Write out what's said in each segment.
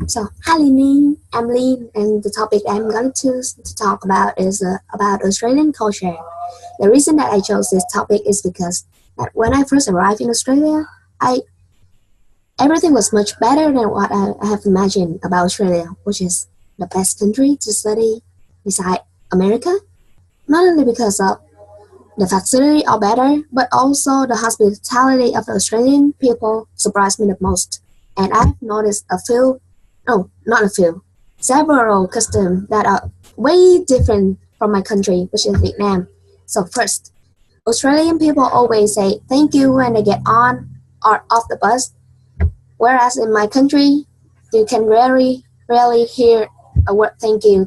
So, hi Lini, I'm Lin, and the topic I'm going to talk about is about Australian culture. The reason that I chose this topic is because that when I first arrived in Australia, I everything was much better than what I have imagined about Australia, which is the best country to study beside America. Not only because of the facility are better, but also the hospitality of the Australian people surprised me the most. And I've noticed no, not a few, several customs that are way different from my country, which is Vietnam. So first, Australian people always say thank you when they get on or off the bus, whereas in my country, you can rarely hear a word thank you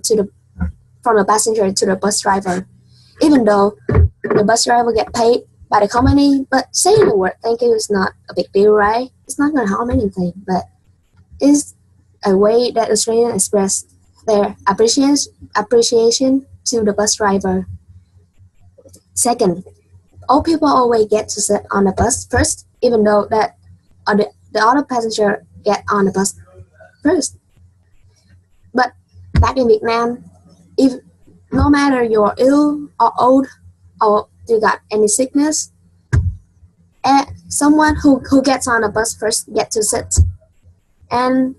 from the passenger to the bus driver, even though the bus driver get paid by the company, but saying the word thank you is not a big deal, right? It's not gonna harm anything, but it's a way that Australians express their appreciation to the bus driver. Second, all people always get to sit on the bus first, even though that the other passenger get on the bus first. But back in Vietnam, if no matter you're ill or old or you got any sickness, someone who gets on the bus first get to sit. And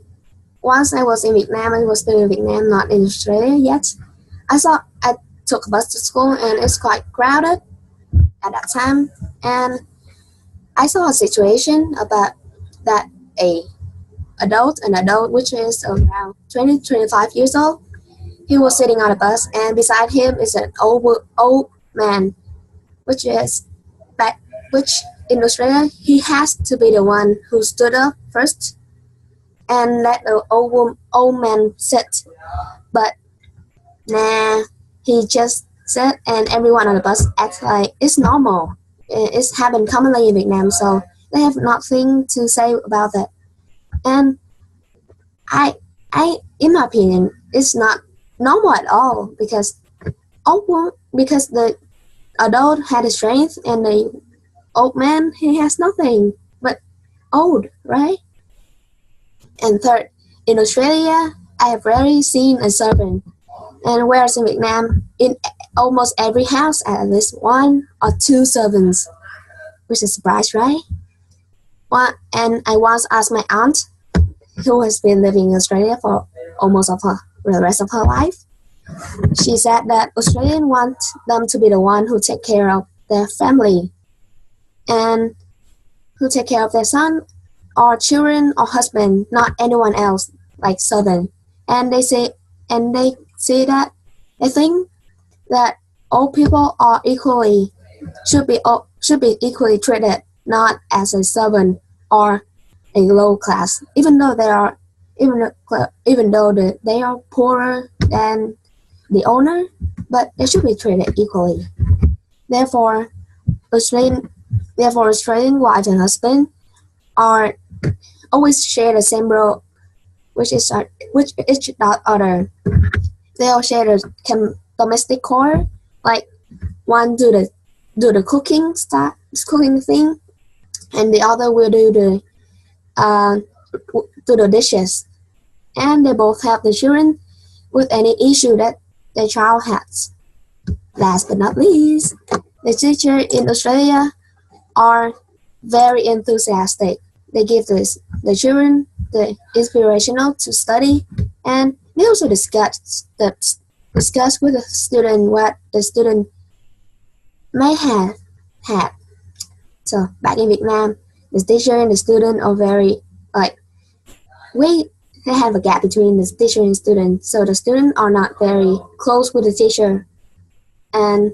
once I was in Vietnam, I was still in Vietnam, not in Australia yet. I took a bus to school and it's quite crowded at that time. And I saw a situation about that an adult which is around 20, 25 years old. He was sitting on a bus and beside him is an old man, which is that which in Australia he has to be the one who stood up first and let the old man sit. But nah, he just sat and everyone on the bus acts like it's normal. It's happened commonly in Vietnam, so they have nothing to say about that. And in my opinion, it's not normal at all because the adult had the strength and the old man he has nothing but old, right? And third, in Australia, I have rarely seen a servant, and whereas in Vietnam, in almost every house, at least one or two servants, which is a surprise, right? And I once asked my aunt, who has been living in Australia for almost the rest of her life. She said that Australians want them to be the one who take care of their family and who take care of their son or children or husband, not anyone else like Southern. And they say that they think that all people are should be equally treated, not as a servant or a low class, even though they are poorer than the owner, but they should be treated equally. Therefore, Australian Australian wife and husband are always share the same role, which each other. They all share the domestic core, like one do the cooking thing, and the other will uh, do the dishes. And they both help the children with any issue that their child has. Last but not least, the teacher in Australia are very enthusiastic. They give the children the inspirational to study, and they also discuss with the student what the student may have had. So back in Vietnam, the teacher and the student are very like we they have a gap between the teacher and student, so the students are not very close with the teacher, and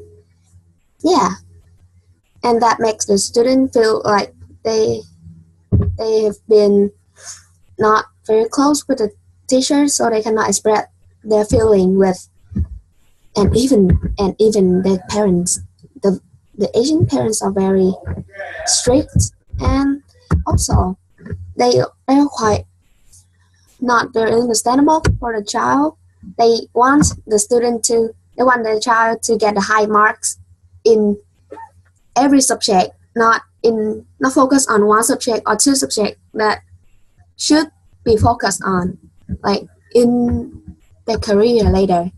yeah, and that makes the student feel like they have been not very close with the teacher, so they cannot express their feeling with and even the parents. The Asian parents are very strict, and also they're quite not very understandable for the child. They want the child to get the high marks in every subject, not focus on one subject or two subjects that should be focused on. like in their career later.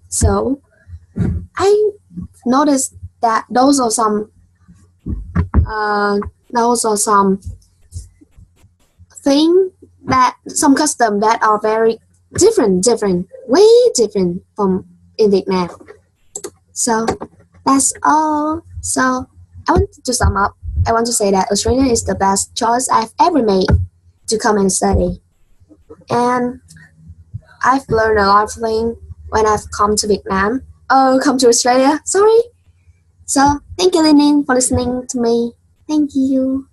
So I noticed that those are some thing that some custom that are very different, way different from in Vietnam. So that's all. So I want to sum up. I want to say that Australia is the best choice I've ever made to come and study. And I've learned a lot of things when I've come to Vietnam. Oh, come to Australia. Sorry. So thank you, Lenin, for listening to me. Thank you.